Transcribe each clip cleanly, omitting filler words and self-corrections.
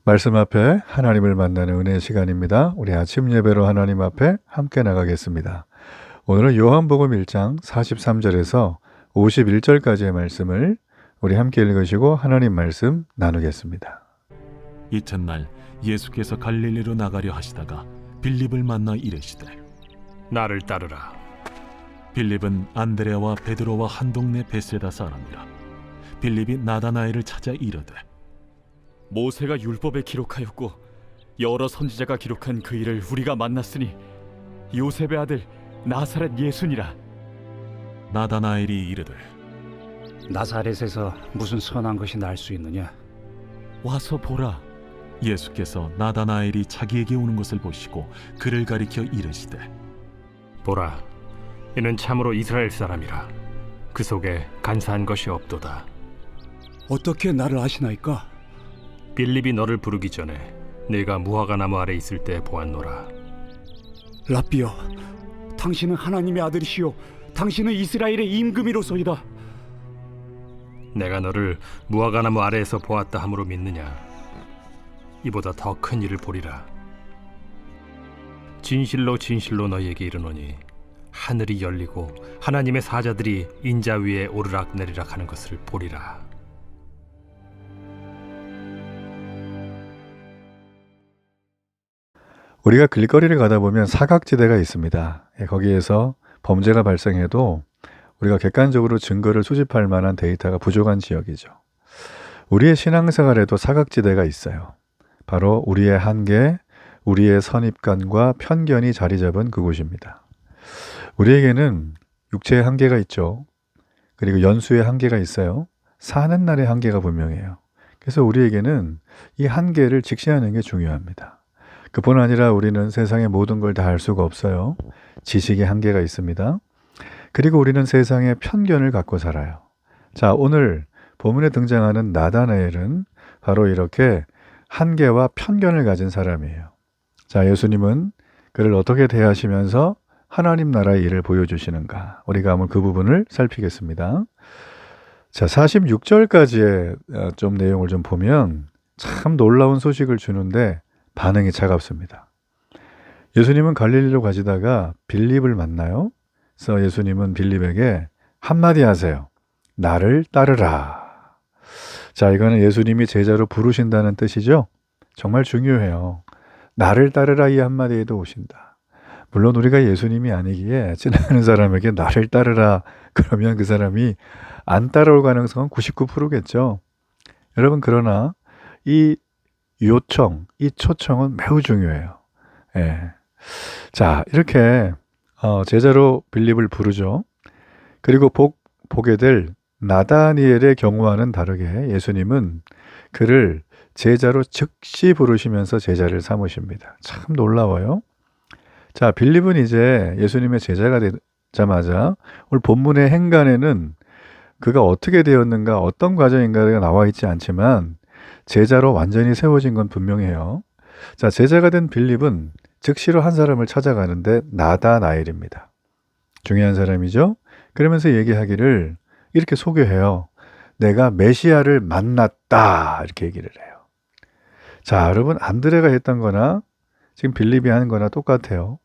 말씀 앞에 하나님을 만나는 은혜의 시간입니다. 우리 아침 예배로 하나님 앞에 함께 나가겠습니다. 오늘은 요한복음 1장 43절에서 51절까지의 말씀을 우리 함께 읽으시고 하나님 말씀 나누겠습니다. 이튿날 예수께서 갈릴리로 나가려 하시다가 빌립을 만나 이르시되 나를 따르라. 빌립은 안드레와 베드로와 한 동네 베세다 사람이라. 빌립이 나다나엘을 찾아 이르되 모세가 율법에 기록하였고 여러 선지자가 기록한 그 일을 우리가 만났으니 요셉의 아들 나사렛 예수니라. 나다나엘이 이르되 나사렛에서 무슨 선한 것이 날 수 있느냐? 와서 보라. 예수께서 나다나엘이 자기에게 오는 것을 보시고 그를 가리켜 이르시되 보라, 이는 참으로 이스라엘 사람이라. 그 속에 간사한 것이 없도다. 어떻게 나를 아시나이까? 빌립이 너를 부르기 전에 네가 무화과 나무 아래 있을 때 보았노라. 라비여, 당신은 하나님의 아들이시요 당신은 이스라엘의 임금이로소이다. 내가 너를 무화과 나무 아래에서 보았다 함으로 믿느냐? 이보다 더 큰 일을 보리라. 진실로 진실로 너희에게 이르노니 하늘이 열리고 하나님의 사자들이 인자 위에 오르락 내리락 하는 것을 보리라. 우리가 길거리를 가다 보면 사각지대가 있습니다. 거기에서 범죄가 발생해도 우리가 객관적으로 증거를 수집할 만한 데이터가 부족한 지역이죠. 우리의 신앙생활에도 사각지대가 있어요. 바로 우리의 한계, 우리의 선입관과 편견이 자리 잡은 그곳입니다. 우리에게는 육체의 한계가 있죠. 그리고 연수의 한계가 있어요. 사는 날의 한계가 분명해요. 그래서 우리에게는 이 한계를 직시하는 게 중요합니다. 그뿐 아니라 우리는 세상의 모든 걸 다 알 수가 없어요. 지식의 한계가 있습니다. 그리고 우리는 세상의 편견을 갖고 살아요. 자, 오늘 본문에 등장하는 나다나엘은 바로 이렇게 한계와 편견을 가진 사람이에요. 자, 예수님은 그를 어떻게 대하시면서 하나님 나라의 일을 보여주시는가? 우리가 한번 그 부분을 살피겠습니다. 자, 46절까지의 좀 내용을 좀 보면 참 놀라운 소식을 주는데 반응이 차갑습니다. 예수님은 갈릴리로 가시다가 빌립을 만나요. 그래서 예수님은 빌립에게 한마디 하세요. 나를 따르라. 자, 이거는 예수님이 제자로 부르신다는 뜻이죠. 정말 중요해요. 나를 따르라 이 한마디에도 오신다. 물론 우리가 예수님이 아니기에 지나가는 사람에게 나를 따르라 그러면 그 사람이 안 따라올 가능성은 99%겠죠. 여러분, 그러나 이 요청, 이 초청은 매우 중요해요. 예. 자, 이렇게 제자로 빌립을 부르죠. 그리고 보게 될 나다니엘의 경우와는 다르게 예수님은 그를 제자로 즉시 부르시면서 제자를 삼으십니다. 참 놀라워요. 자, 빌립은 이제 예수님의 제자가 되자마자 오늘 본문의 행간에는 그가 어떻게 되었는가, 어떤 과정인가가 나와 있지 않지만 제자로 완전히 세워진 건 분명해요. 자, 제자가 된 빌립은 즉시로 한 사람을 찾아가는데 나다나엘입니다. 중요한 사람이죠. 그러면서 얘기하기를 이렇게 소개해요. 내가 메시아를 만났다 이렇게 얘기를 해요. 자, 여러분, 안드레가 했던 거나 지금 빌립이 하는 거나 똑같아요.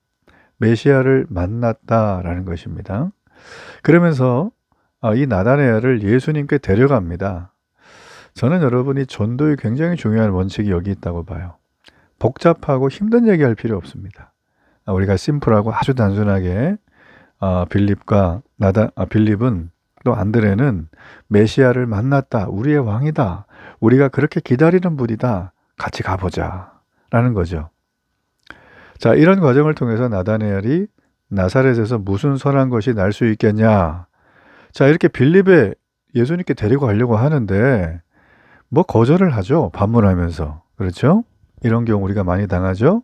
메시아를 만났다라는 것입니다. 그러면서 이 나다나엘을 예수님께 데려갑니다. 저는 여러분이 전도에 굉장히 중요한 원칙이 여기 있다고 봐요. 복잡하고 힘든 얘기할 필요 없습니다. 우리가 심플하고 아주 단순하게 빌립은 또 안드레는 메시아를 만났다. 우리의 왕이다. 우리가 그렇게 기다리는 분이다. 같이 가보자 라는 거죠. 자, 이런 과정을 통해서 나다나엘이 나사렛에서 무슨 선한 것이 날 수 있겠냐. 자, 이렇게 빌립에 예수님께 데리고 가려고 하는데 뭐 거절을 하죠. 반문하면서. 그렇죠? 이런 경우 우리가 많이 당하죠.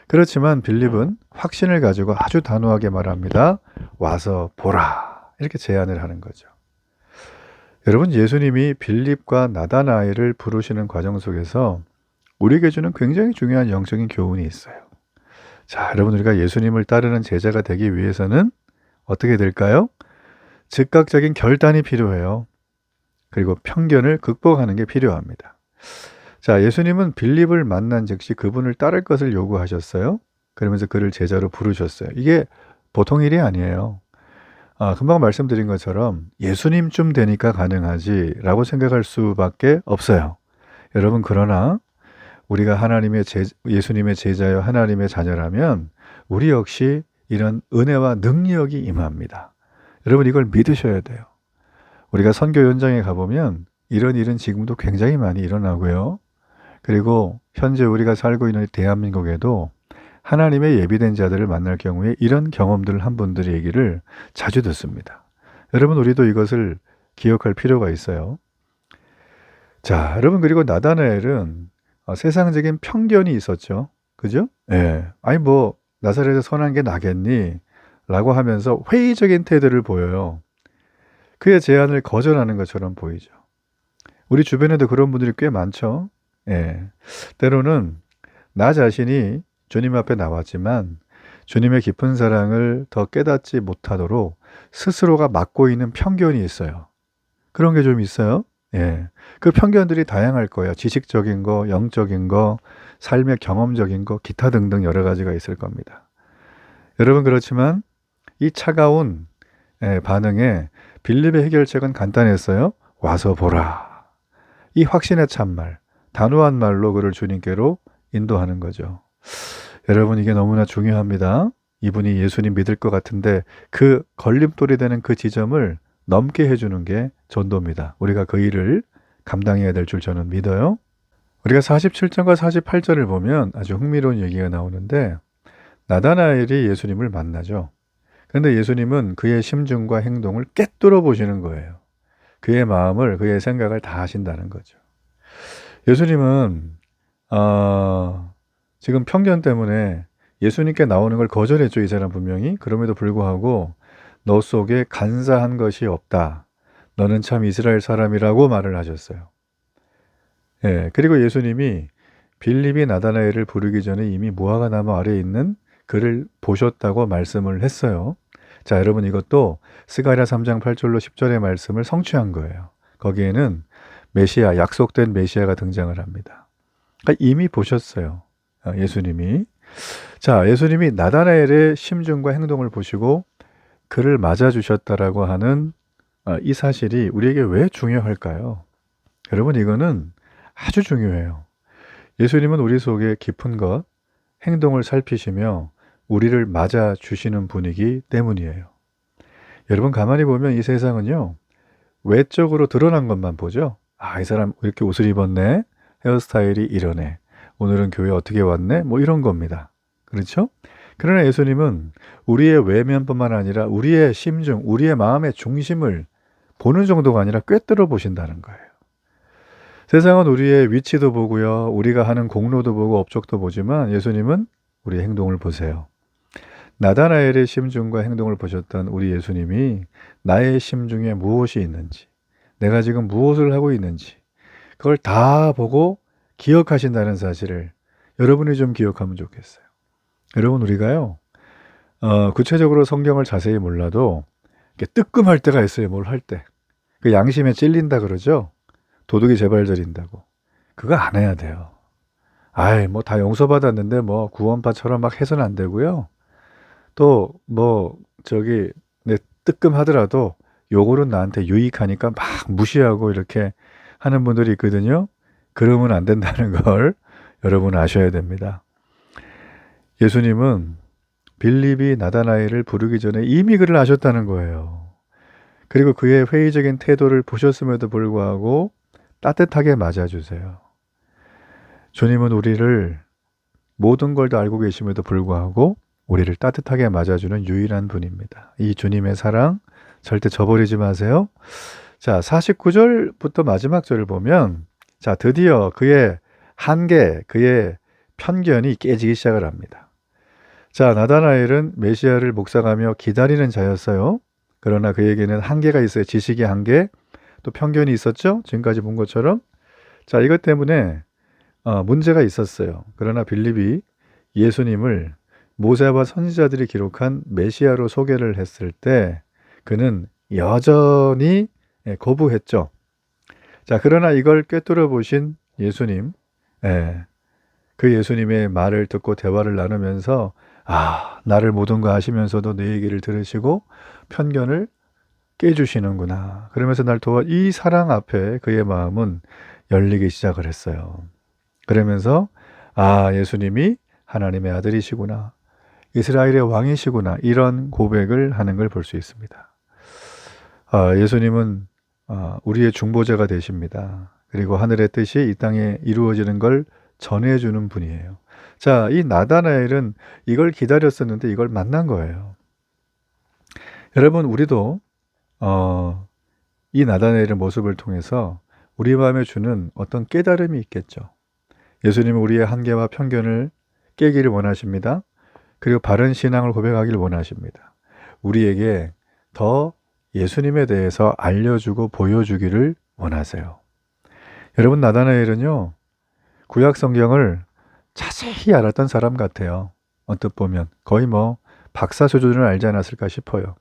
그렇지만 빌립은 확신을 가지고 아주 단호하게 말합니다. 와서 보라. 이렇게 제안을 하는 거죠. 여러분, 예수님이 빌립과 나다나엘을 부르시는 과정 속에서 우리에게 주는 굉장히 중요한 영적인 교훈이 있어요. 자, 여러분, 우리가 예수님을 따르는 제자가 되기 위해서는 어떻게 될까요? 즉각적인 결단이 필요해요. 그리고 편견을 극복하는 게 필요합니다. 자, 예수님은 빌립을 만난 즉시 그분을 따를 것을 요구하셨어요. 그러면서 그를 제자로 부르셨어요. 이게 보통 일이 아니에요. 금방 말씀드린 것처럼 예수님쯤 되니까 가능하지라고 생각할 수밖에 없어요. 여러분, 그러나 우리가 예수님의 제자여 하나님의 자녀라면 우리 역시 이런 은혜와 능력이 임합니다. 여러분, 이걸 믿으셔야 돼요. 우리가 선교 현장에 가보면 이런 일은 지금도 굉장히 많이 일어나고요. 그리고 현재 우리가 살고 있는 대한민국에도 하나님의 예비된 자들을 만날 경우에 이런 경험들을 한 분들의 얘기를 자주 듣습니다. 여러분, 우리도 이것을 기억할 필요가 있어요. 자, 여러분, 그리고 나다나엘은 세상적인 편견이 있었죠. 그죠? 예. 아니, 뭐 나사렛에서 선한 게 나겠니? 라고 하면서 회의적인 태도를 보여요. 그의 제안을 거절하는 것처럼 보이죠. 우리 주변에도 그런 분들이 꽤 많죠. 예. 때로는 나 자신이 주님 앞에 나왔지만 주님의 깊은 사랑을 더 깨닫지 못하도록 스스로가 맡고 있는 편견이 있어요. 그런 게 좀 있어요. 예. 그 편견들이 다양할 거예요. 지식적인 거, 영적인 거, 삶의 경험적인 거, 기타 등등 여러 가지가 있을 겁니다. 여러분, 그렇지만 이 차가운 반응에 빌립의 해결책은 간단했어요. 와서 보라. 이 확신의 참말, 단호한 말로 그를 주님께로 인도하는 거죠. 여러분, 이게 너무나 중요합니다. 이분이 예수님 믿을 것 같은데 그 걸림돌이 되는 그 지점을 넘게 해주는 게 전도입니다. 우리가 그 일을 감당해야 될 줄 저는 믿어요. 우리가 47절과 48절을 보면 아주 흥미로운 얘기가 나오는데 나다나엘이 예수님을 만나죠. 그런데 예수님은 그의 심중과 행동을 꿰뚫어 보시는 거예요. 그의 마음을, 그의 생각을 다 하신다는 거죠. 예수님은 지금 편견 때문에 예수님께 나오는 걸 거절했죠. 이 사람 분명히. 그럼에도 불구하고 너 속에 간사한 것이 없다. 너는 참 이스라엘 사람이라고 말을 하셨어요. 예, 그리고 예수님이 빌립이 나다나엘을 부르기 전에 이미 무화과 나무 아래에 있는 그를 보셨다고 말씀을 했어요. 자, 여러분, 이것도 스가랴 3장 8절로 10절의 말씀을 성취한 거예요. 거기에는 메시아, 약속된 메시아가 등장을 합니다. 그러니까 이미 보셨어요. 예수님이. 자, 예수님이 나다나엘의 심중과 행동을 보시고 그를 맞아주셨다라고 하는 이 사실이 우리에게 왜 중요할까요? 여러분, 이거는 아주 중요해요. 예수님은 우리 속에 깊은 것, 행동을 살피시며 우리를 맞아주시는 분이기 때문이에요. 여러분, 가만히 보면 이 세상은요, 외적으로 드러난 것만 보죠. 이 사람 이렇게 옷을 입었네. 헤어스타일이 이러네. 오늘은 교회 어떻게 왔네. 뭐 이런 겁니다. 그렇죠? 그러나 예수님은 우리의 외면뿐만 아니라 우리의 심중, 우리의 마음의 중심을 보는 정도가 아니라 꿰뚫어 보신다는 거예요. 세상은 우리의 위치도 보고요. 우리가 하는 공로도 보고 업적도 보지만 예수님은 우리의 행동을 보세요. 나다나엘의 심중과 행동을 보셨던 우리 예수님이 나의 심중에 무엇이 있는지, 내가 지금 무엇을 하고 있는지 그걸 다 보고 기억하신다는 사실을 여러분이 좀 기억하면 좋겠어요. 여러분, 우리가요, 구체적으로 성경을 자세히 몰라도 이렇게 뜨끔할 때가 있어요. 뭘 할 때. 그 양심에 찔린다 그러죠. 도둑이 재발절인다고. 그거 안 해야 돼요. 뭐 다 용서받았는데 뭐 구원파처럼 막 해서는 안 되고요. 또 내 뜨끔하더라도 요거는 나한테 유익하니까 막 무시하고 이렇게 하는 분들이 있거든요. 그러면 안 된다는 걸 여러분 아셔야 됩니다. 예수님은 빌립이 나다나엘을 부르기 전에 이미 그를 아셨다는 거예요. 그리고 그의 회의적인 태도를 보셨음에도 불구하고 따뜻하게 맞아주세요. 주님은 우리를 모든 걸 다 알고 계심에도 불구하고 우리를 따뜻하게 맞아주는 유일한 분입니다. 이 주님의 사랑 절대 저버리지 마세요. 자, 49절부터 마지막 절을 보면 자, 드디어 그의 한계, 그의 편견이 깨지기 시작을 합니다. 자, 나다나엘은 메시아를 묵상하며 기다리는 자였어요. 그러나 그에게는 한계가 있어요. 지식의 한계, 또 편견이 있었죠. 지금까지 본 것처럼. 자, 이것 때문에 문제가 있었어요. 그러나 빌립이 예수님을 모세와 선지자들이 기록한 메시아로 소개를 했을 때 그는 여전히 거부했죠. 자, 그러나 이걸 꿰뚫어 보신 예수님, 예. 그 예수님의 말을 듣고 대화를 나누면서 나를 모든 거 아시면서도 내 얘기를 들으시고 편견을 깨주시는구나. 그러면서 이 사랑 앞에 그의 마음은 열리기 시작을 했어요. 그러면서 예수님이 하나님의 아들이시구나. 이스라엘의 왕이시구나. 이런 고백을 하는 걸 볼 수 있습니다. 예수님은 우리의 중보자가 되십니다. 그리고 하늘의 뜻이 이 땅에 이루어지는 걸 전해주는 분이에요. 자, 이 나다나엘은 이걸 기다렸었는데 이걸 만난 거예요. 여러분, 우리도 이 나다나엘의 모습을 통해서 우리 마음에 주는 어떤 깨달음이 있겠죠. 예수님은 우리의 한계와 편견을 깨기를 원하십니다. 그리고 바른 신앙을 고백하기를 원하십니다. 우리에게 더 예수님에 대해서 알려주고 보여주기를 원하세요. 여러분, 나다나엘은요, 구약 성경을 자세히 알았던 사람 같아요. 언뜻 보면 거의 박사 수준을 알지 않았을까 싶어요.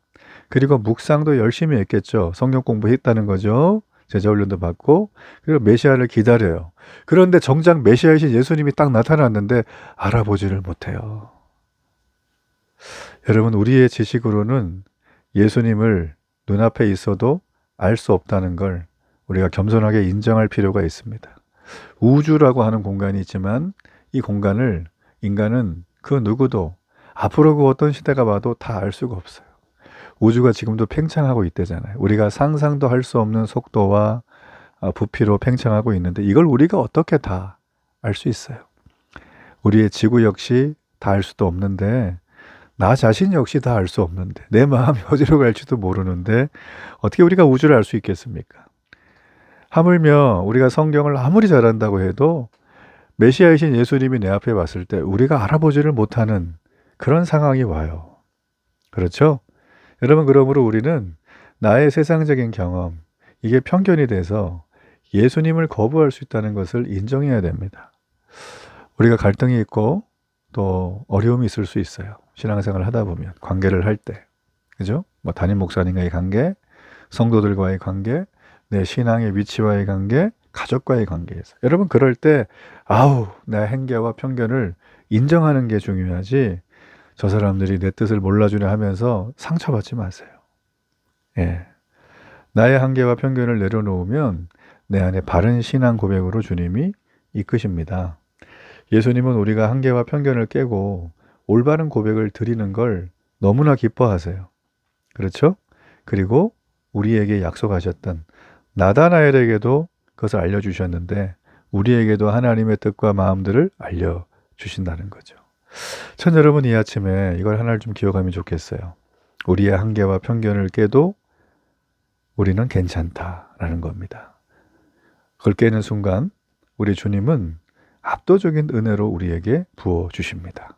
그리고 묵상도 열심히 했겠죠. 성경 공부했다는 거죠. 제자 훈련도 받고, 그리고 메시아를 기다려요. 그런데 정작 메시아이신 예수님이 딱 나타났는데 알아보지를 못해요. 여러분, 우리의 지식으로는 예수님을 눈앞에 있어도 알 수 없다는 걸 우리가 겸손하게 인정할 필요가 있습니다. 우주라고 하는 공간이 있지만 이 공간을 인간은 그 누구도 앞으로 그 어떤 시대가 와도 다 알 수가 없어요. 우주가 지금도 팽창하고 있대잖아요. 우리가 상상도 할 수 없는 속도와 부피로 팽창하고 있는데 이걸 우리가 어떻게 다 알 수 있어요? 우리의 지구 역시 다 알 수도 없는데, 나 자신 역시 다 알 수 없는데, 내 마음이 어디로 갈지도 모르는데 어떻게 우리가 우주를 알 수 있겠습니까? 하물며 우리가 성경을 아무리 잘한다고 해도 메시아이신 예수님이 내 앞에 왔을 때 우리가 알아보지를 못하는 그런 상황이 와요. 그렇죠? 여러분, 그러므로 우리는 나의 세상적인 경험, 이게 편견이 돼서 예수님을 거부할 수 있다는 것을 인정해야 됩니다. 우리가 갈등이 있고 또 어려움이 있을 수 있어요. 신앙생활을 하다 보면, 관계를 할 때. 그죠? 담임 목사님과의 관계, 성도들과의 관계, 내 신앙의 위치와의 관계, 가족과의 관계에서. 여러분, 그럴 때 내 한계와 편견을 인정하는 게 중요하지, 저 사람들이 내 뜻을 몰라주려 하면서 상처받지 마세요. 예. 나의 한계와 편견을 내려놓으면 내 안에 바른 신앙 고백으로 주님이 이끄십니다. 예수님은 우리가 한계와 편견을 깨고 올바른 고백을 드리는 걸 너무나 기뻐하세요. 그렇죠? 그리고 우리에게 약속하셨던 나다나엘에게도 그것을 알려주셨는데 우리에게도 하나님의 뜻과 마음들을 알려주신다는 거죠. 여러분, 이 아침에 이걸 하나를 좀 기억하면 좋겠어요. 우리의 한계와 편견을 깨도 우리는 괜찮다라는 겁니다. 그걸 깨는 순간 우리 주님은 압도적인 은혜로 우리에게 부어주십니다.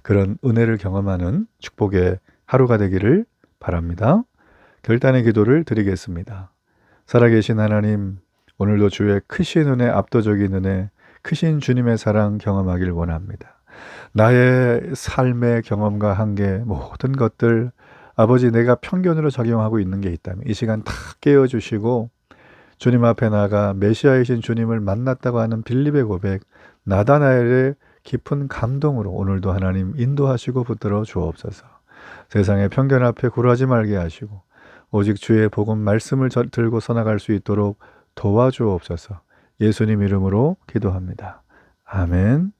그런 은혜를 경험하는 축복의 하루가 되기를 바랍니다. 결단의 기도를 드리겠습니다. 살아계신 하나님, 오늘도 주의 크신 은혜, 압도적인 은혜, 크신 주님의 사랑 경험하길 원합니다. 나의 삶의 경험과 한계, 모든 것들, 아버지, 내가 편견으로 작용하고 있는 게 있다면 이 시간 다 깨워주시고 주님 앞에 나가 메시아이신 주님을 만났다고 하는 빌립의 고백, 나다나엘의 깊은 감동으로 오늘도 하나님 인도하시고 붙들어 주옵소서. 세상의 편견 앞에 굴하지 말게 하시고 오직 주의 복음 말씀을 들고 서나갈 수 있도록 도와주옵소서. 예수님 이름으로 기도합니다. 아멘.